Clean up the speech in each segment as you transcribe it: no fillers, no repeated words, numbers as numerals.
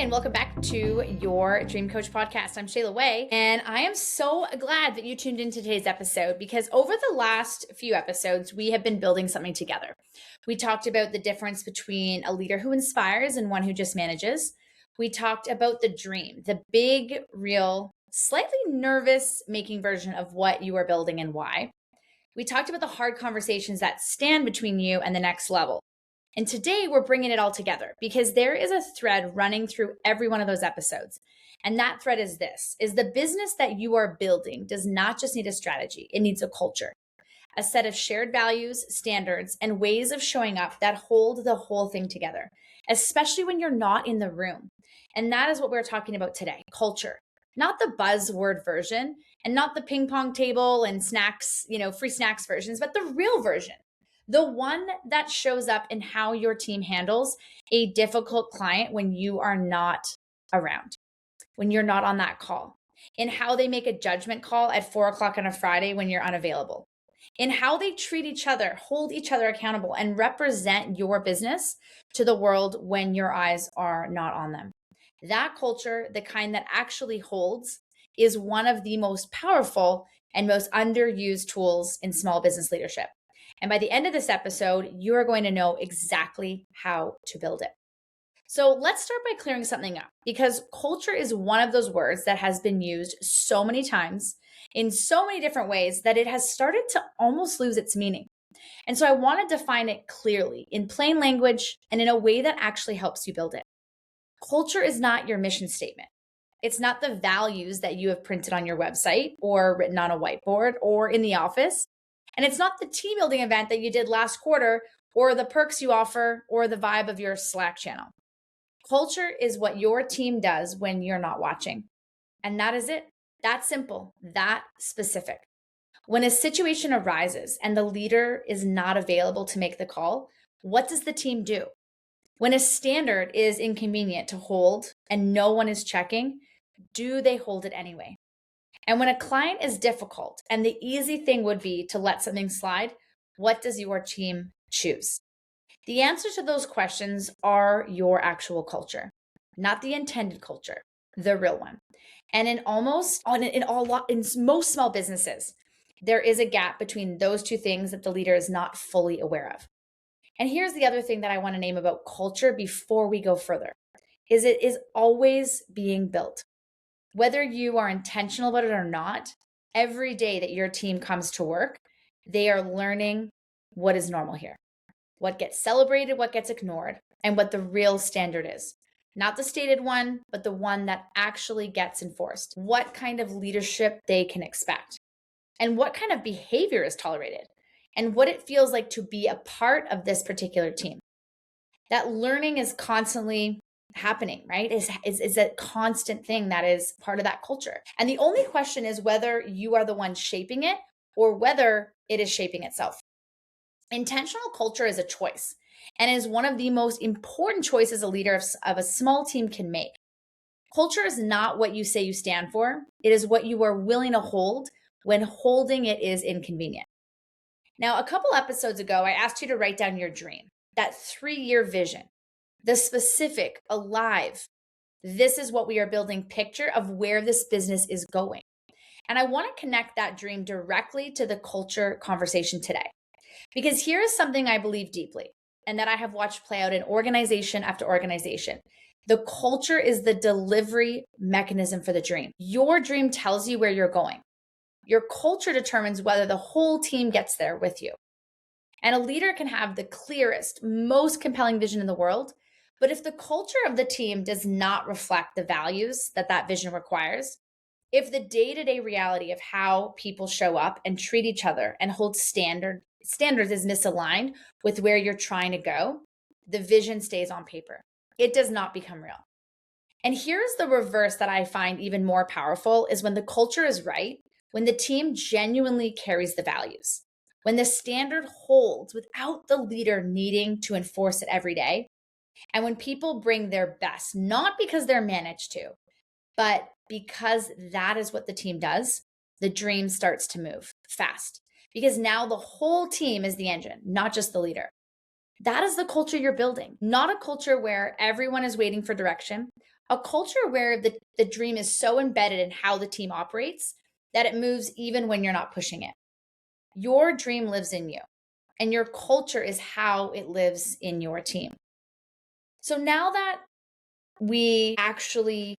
and welcome back to your Dream Coach podcast. I'm Shayla Way, and I am so glad that you tuned into today's episode because over the last few episodes, we have been building something together. We talked about the difference between a leader who inspires and one who just manages. We talked about the dream, the big, real, slightly nervous making version of what you are building and why. We talked about the hard conversations that stand between you and the next level. And today we're bringing it all together because there is a thread running through every one of those episodes. And that thread is this, is the business that you are building does not just need a strategy, it needs a culture, a set of shared values, standards, and ways of showing up that hold the whole thing together, especially when you're not in the room. And that is what we're talking about today, culture. Not the buzzword version and not the ping pong table and snacks, free snacks versions, but the real version. The one that shows up in how your team handles a difficult client when you are not around, when you're not on that call, in how they make a judgment call at 4:00 on a Friday when you're unavailable, in how they treat each other, hold each other accountable, and represent your business to the world when your eyes are not on them. That culture, the kind that actually holds, is one of the most powerful and most underused tools in small business leadership. And by the end of this episode, you are going to know exactly how to build it. So let's start by clearing something up because culture is one of those words that has been used so many times in so many different ways that it has started to almost lose its meaning. And so I want to define it clearly in plain language and in a way that actually helps you build it. Culture is not your mission statement. It's not the values that you have printed on your website or written on a whiteboard or in the office. And it's not the team building event that you did last quarter or the perks you offer or the vibe of your Slack channel. Culture is what your team does when you're not watching. And that is it. That simple, that specific. When a situation arises and the leader is not available to make the call, what does the team do? When a standard is inconvenient to hold and no one is checking, do they hold it anyway? And when a client is difficult and the easy thing would be to let something slide, what does your team choose? The answer to those questions are your actual culture, not the intended culture, the real one. And in most small businesses, there is a gap between those two things that the leader is not fully aware of. And here's the other thing that I want to name about culture before we go further, is it is always being built. Whether you are intentional about it or not, every day that your team comes to work, they are learning what is normal here, what gets celebrated, what gets ignored, and what the real standard is. Not the stated one, but the one that actually gets enforced. What kind of leadership they can expect, and what kind of behavior is tolerated, and what it feels like to be a part of this particular team. That learning is constantly happening, right? Is a constant thing that is part of that culture. And the only question is whether you are the one shaping it or whether it is shaping itself. Intentional culture is a choice and is one of the most important choices a leader of a small team can make. Culture is not what you say you stand for. It is what you are willing to hold when holding it is inconvenient. Now, a couple episodes ago, I asked you to write down your dream, that 3-year vision. The specific, alive, this is what we are building picture of where this business is going. And I want to connect that dream directly to the culture conversation today. Because here is something I believe deeply and that I have watched play out in organization after organization. The culture is the delivery mechanism for the dream. Your dream tells you where you're going. Your culture determines whether the whole team gets there with you. And a leader can have the clearest, most compelling vision in the world, but if the culture of the team does not reflect the values that vision requires, if the day-to-day reality of how people show up and treat each other and hold standards is misaligned with where you're trying to go, the vision stays on paper. It does not become real. And here's the reverse that I find even more powerful is when the culture is right, when the team genuinely carries the values, when the standard holds without the leader needing to enforce it every day, and when people bring their best, not because they're managed to, but because that is what the team does, the dream starts to move fast. Because now the whole team is the engine, not just the leader. That is the culture you're building, not a culture where everyone is waiting for direction, A culture where the dream is so embedded in how the team operates that it moves even when you're not pushing it. Your dream lives in you, and your culture is how it lives in your team. So now that we actually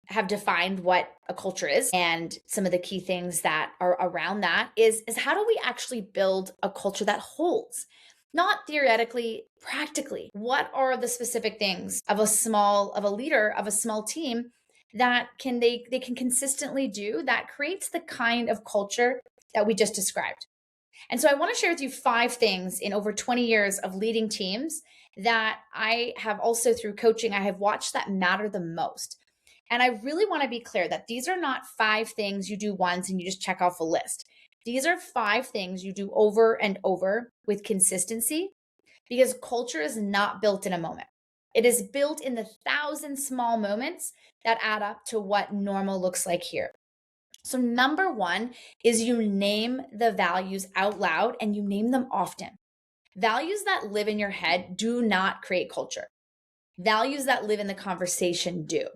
have defined what a culture is and some of the key things that are around that is how do we actually build a culture that holds? Not theoretically, practically. What are the specific things of a leader of a small team that they can consistently do that creates the kind of culture that we just described? And so I want to share with you 5 things in over 20 years of leading teams that I have also through coaching, I have watched that matter the most. And I really want to be clear that these are not 5 things you do once and you just check off a list. These are 5 things you do over and over with consistency because culture is not built in a moment. It is built in the 1,000 small moments that add up to what normal looks like here. So, number 1 is you name the values out loud and you name them often. Values that live in your head do not create culture. Values that live in the conversation do.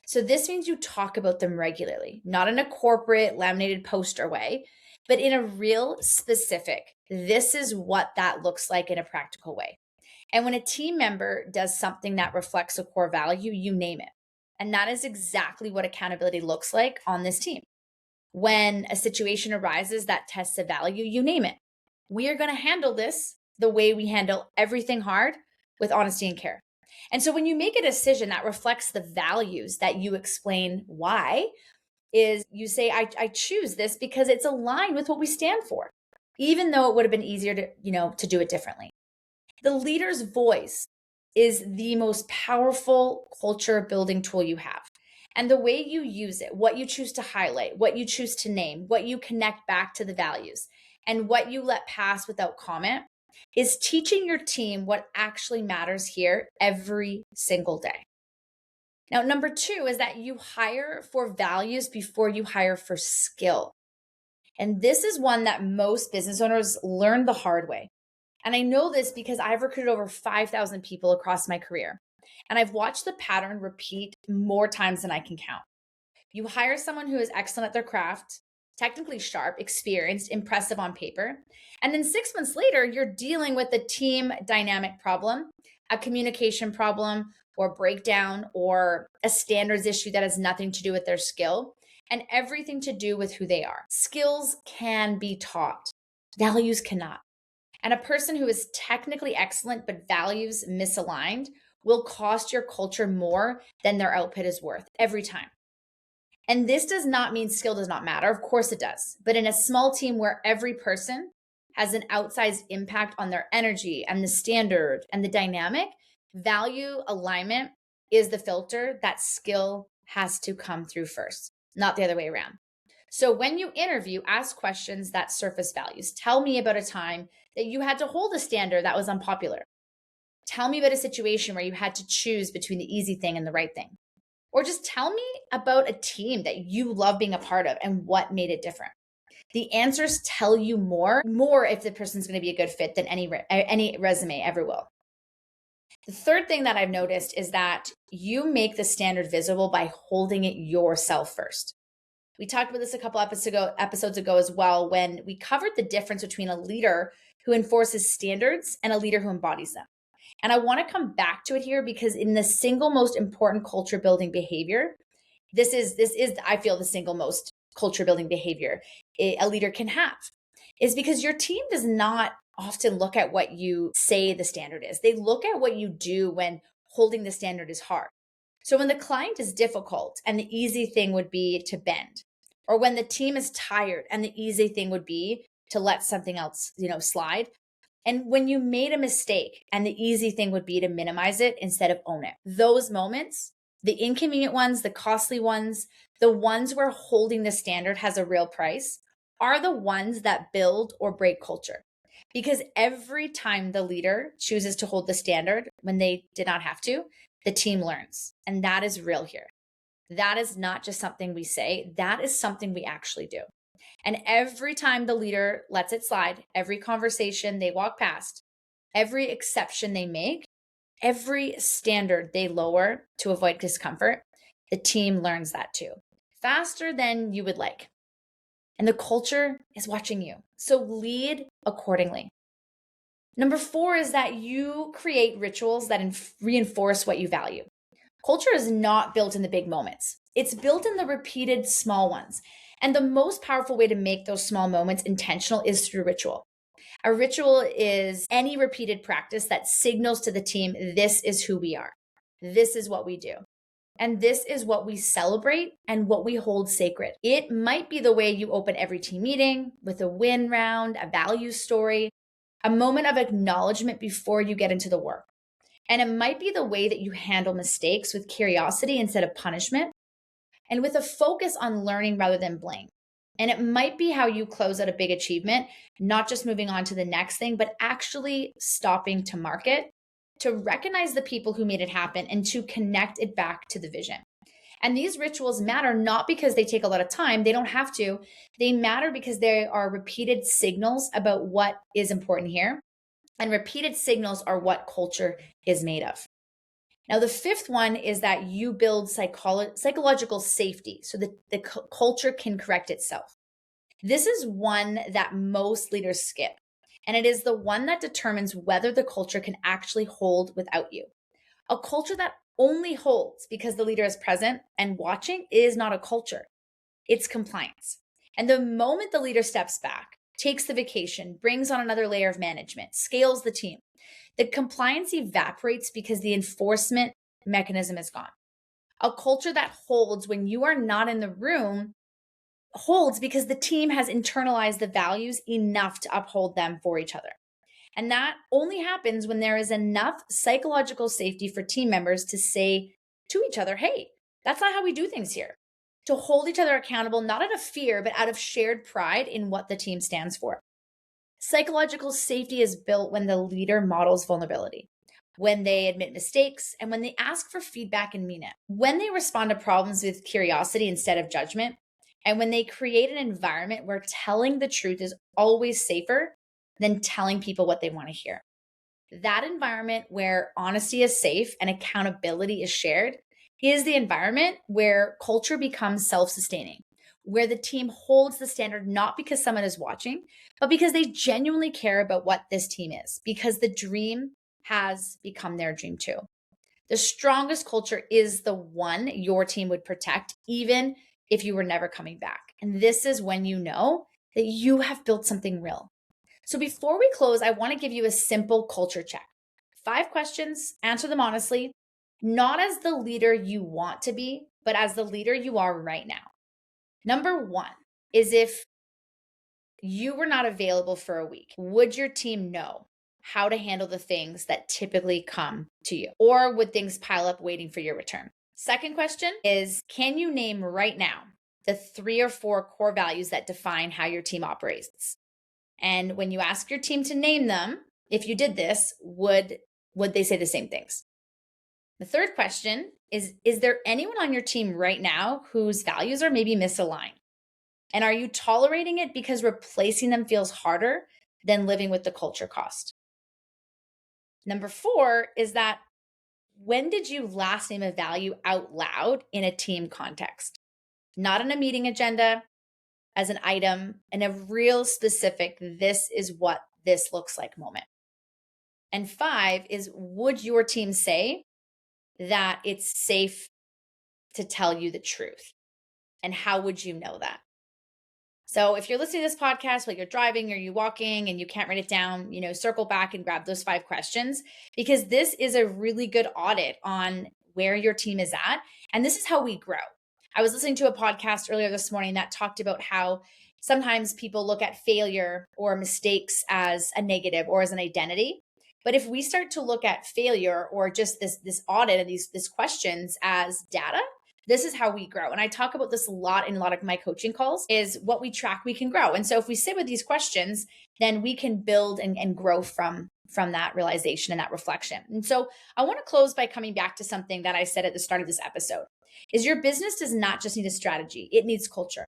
So, this means you talk about them regularly, not in a corporate laminated poster way, but in a real specific, this is what that looks like in a practical way. And when a team member does something that reflects a core value, you name it. And that is exactly what accountability looks like on this team. When a situation arises that tests a value, you name it. We are going to handle this the way we handle everything hard, with honesty and care. And so when you make a decision that reflects the values that you explain why, is you say, I choose this because it's aligned with what we stand for, even though it would have been easier to do it differently. The leader's voice is the most powerful culture building tool you have. And the way you use it, what you choose to highlight, what you choose to name, what you connect back to the values, and what you let pass without comment is teaching your team what actually matters here every single day. Now, number 2 is that you hire for values before you hire for skill. And this is one that most business owners learn the hard way. And I know this because I've recruited over 5,000 people across my career. And I've watched the pattern repeat more times than I can count. You hire someone who is excellent at their craft, technically sharp, experienced, impressive on paper. And then 6 months later, you're dealing with a team dynamic problem, a communication problem, or breakdown, or a standards issue that has nothing to do with their skill and everything to do with who they are. Skills can be taught, values cannot. And a person who is technically excellent but values misaligned will cost your culture more than their output is worth every time. And this does not mean skill does not matter. Of course it does. But in a small team where every person has an outsized impact on their energy and the standard and the dynamic, value alignment is the filter that skill has to come through first, not the other way around. So when you interview, ask questions that surface values. Tell me about a time that you had to hold a standard that was unpopular. Tell me about a situation where you had to choose between the easy thing and the right thing. Or just tell me about a team that you love being a part of and what made it different. The answers tell you more if the person's going to be a good fit than any resume ever will. The third thing that I've noticed is that you make the standard visible by holding it yourself first. We talked about this a couple episodes ago as well, when we covered the difference between a leader who enforces standards and a leader who embodies them. And I want to come back to it here because in the single most important culture building behavior, this is I feel the single most culture building behavior a leader can have, is because your team does not often look at what you say the standard is. They look at what you do when holding the standard is hard. So when the client is difficult and the easy thing would be to bend, or when the team is tired and the easy thing would be to let something else, slide. And when you made a mistake and the easy thing would be to minimize it instead of own it. Those moments, the inconvenient ones, the costly ones, the ones where holding the standard has a real price, are the ones that build or break culture. Because every time the leader chooses to hold the standard when they did not have to, the team learns. And that is real here. That is not just something we say, that is something we actually do. And every time the leader lets it slide, every conversation they walk past, every exception they make, Every standard they lower to avoid discomfort, the team learns that too, faster than you would like. And the culture is watching you. So lead accordingly. Number 4 is that you create rituals that reinforce what you value. Culture is not built in the big moments. It's built in the repeated small ones. And the most powerful way to make those small moments intentional is through ritual. A ritual is any repeated practice that signals to the team, this is who we are. This is what we do. And this is what we celebrate and what we hold sacred. It might be the way you open every team meeting with a win round, a value story, a moment of acknowledgement before you get into the work. And it might be the way that you handle mistakes with curiosity instead of punishment, and with a focus on learning rather than blame. And it might be how you close out a big achievement, not just moving on to the next thing, but actually stopping to mark it, to recognize the people who made it happen, and to connect it back to the vision. And these rituals matter not because they take a lot of time, they don't have to. They matter because they are repeated signals about what is important here. And repeated signals are what culture is made of. Now, the 5th one is that you build psychological safety so that the culture can correct itself. This is one that most leaders skip, and it is the one that determines whether the culture can actually hold without you. A culture that only holds because the leader is present and watching is not a culture. It's compliance. And the moment the leader steps back, takes the vacation, brings on another layer of management, scales the team, the compliance evaporates because the enforcement mechanism is gone. A culture that holds when you are not in the room holds because the team has internalized the values enough to uphold them for each other. And that only happens when there is enough psychological safety for team members to say to each other, hey, that's not how we do things here. To hold each other accountable, not out of fear, but out of shared pride in what the team stands for. Psychological safety is built when the leader models vulnerability, when they admit mistakes, and when they ask for feedback and mean it, when they respond to problems with curiosity instead of judgment, and when they create an environment where telling the truth is always safer than telling people what they want to hear. That environment where honesty is safe and accountability is shared is the environment where culture becomes self-sustaining, where the team holds the standard not because someone is watching, but because they genuinely care about what this team is, because the dream has become their dream too. The strongest culture is the one your team would protect, even if you were never coming back. And this is when you know that you have built something real. So before we close, I want to give you a simple culture check. 5 questions, answer them honestly, not as the leader you want to be, but as the leader you are right now. Number 1 is, if you were not available for a week, would your team know how to handle the things that typically come to you? Or would things pile up waiting for your return? Second question is, can you name right now the 3 or 4 core values that define how your team operates? And when you ask your team to name them, if you did this, would they say the same things? The third question is there anyone on your team right now whose values are maybe misaligned? And are you tolerating it because replacing them feels harder than living with the culture cost? Number 4 is that, when did you last name a value out loud in a team context? Not in a meeting agenda, as an item, in a real specific, this is what this looks like moment. And 5 is, would your team say that it's safe to tell you the truth? And how would you know that? So if you're listening to this podcast while you're driving or you're walking and you can't write it down, circle back and grab those 5 questions, because this is a really good audit on where your team is at. And this is how we grow. I was listening to a podcast earlier this morning that talked about how sometimes people look at failure or mistakes as a negative or as an identity. But if we start to look at failure or just this audit and these questions as data, this is how we grow. And I talk about this a lot in a lot of my coaching calls, is what we track, we can grow. And so if we sit with these questions, then we can build and grow from that realization and that reflection. And so I want to close by coming back to something that I said at the start of this episode, is your business does not just need a strategy, it needs culture.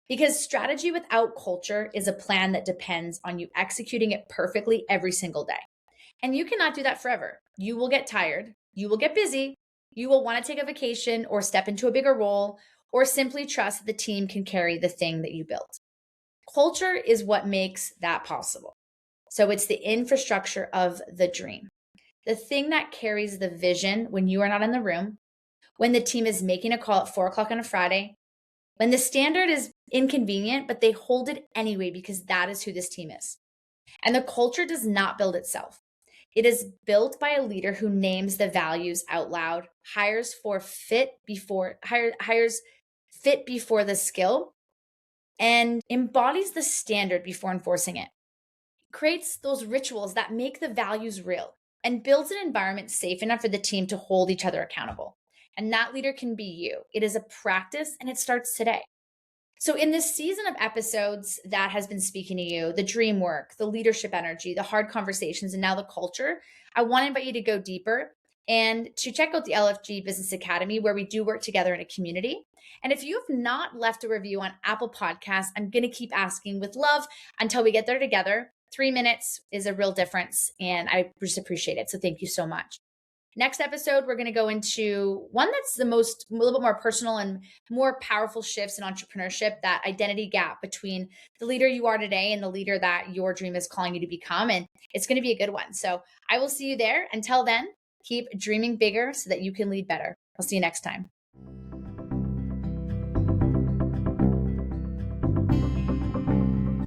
Because strategy without culture is a plan that depends on you executing it perfectly every single day. And you cannot do that forever. You will get tired. You will get busy. You will want to take a vacation or step into a bigger role or simply trust that the team can carry the thing that you built. Culture is what makes that possible. So it's the infrastructure of the dream, the thing that carries the vision when you are not in the room, when the team is making a call at 4 o'clock on a Friday, when the standard is inconvenient, but they hold it anyway because that is who this team is. And the culture does not build itself. It is built by a leader who names the values out loud, hires fit before the skill, and embodies the standard before enforcing it. Creates those rituals that make the values real and builds an environment safe enough for the team to hold each other accountable. And that leader can be you. It is a practice and it starts today. So, in this season of episodes that has been speaking to you, the dream work, the leadership energy, the hard conversations, and now the culture, I want to invite you to go deeper and to check out the LFG Business Academy, where we do work together in a community. And if you have not left a review on Apple Podcasts, I'm going to keep asking with love until we get there together. 3 minutes is a real difference, and I just appreciate it. So, thank you so much. Next episode, we're going to go into one that's a little bit more personal and more powerful shifts in entrepreneurship, that identity gap between the leader you are today and the leader that your dream is calling you to become. And it's going to be a good one. So I will see you there. Until then, keep dreaming bigger so that you can lead better. I'll see you next time.